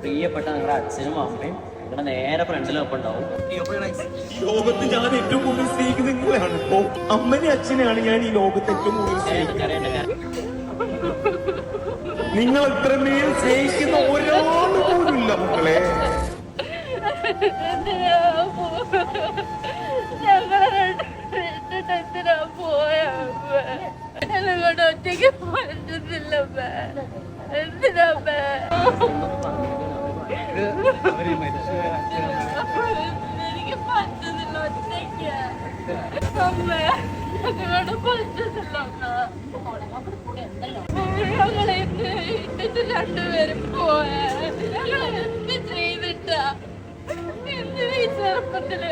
പ്രിയപ്പെട്ട നിങ്ങളുടെ അച്ഛനും അമ്മയും നിങ്ങളുടെ നേരെ ഫ്രണ്ടിലും ഒപ്പം ഉണ്ടാവും. ലോകത്ത് ഞാൻ ഏറ്റവും കൂടുതൽ സ്നേഹിക്കുന്നത് നിങ്ങളെയാണ്. അമ്മനെ അച്ഛനെയാണ് ഞാൻ ഈ ലോകത്ത് ഏറ്റവും കൂടുതൽ സ്നേഹിക്കുന്നത്. നിങ്ങൾ എത്രമേൽ സ്നേഹിക്കുന്ന ഒരാൾ പോലുമില്ല മക്കളെ. ഒറ്റയ്ക്ക് പറ്റുന്നില്ല. എന്തിനാ എനിക്ക് പറ്റുന്നില്ല ഒറ്റയ്ക്ക്. ഞങ്ങളോട് പറ്റുന്നില്ല. ഞങ്ങളെ ഇട്ടിട്ട് രണ്ടുപേരും പോയാ ഞങ്ങൾ എന്ത് ചെയ്തിട്ടാ? എന്തിനാ ഈ ചെറുപ്പത്തില്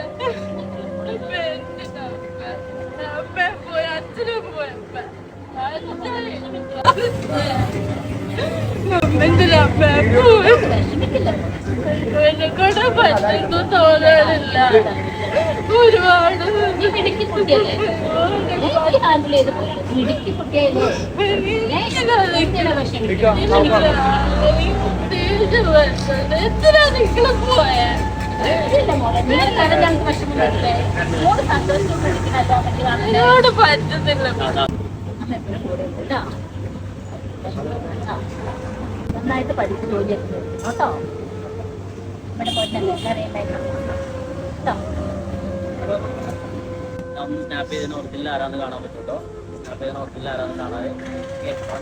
അമ്മ പോയ അച്ഛനും പോയപ്പ എന്നെക്കൊണ്ട് പറ്റുന്നു തോന്നാനില്ല. ഒരുപാട് എത്ര നിങ്ങൾ പോയാ എന്നോട് പറ്റുന്നില്ല. നന്നായിട്ട് പഠിച്ച് ജോലിയൊക്കെ കേട്ടോ. ഇവിടെ പോയിട്ടല്ലേ സ്നാപ്പ് ചെയ്തതിന് ഒറിജിനൽ ആരാന്ന് കാണാൻ പറ്റും കേട്ടോ. സ്നാപ്പ് ചെയ്തതിന് ഒറിജിനൽ ആരാന്ന് കാണാതെ കേട്ടോ.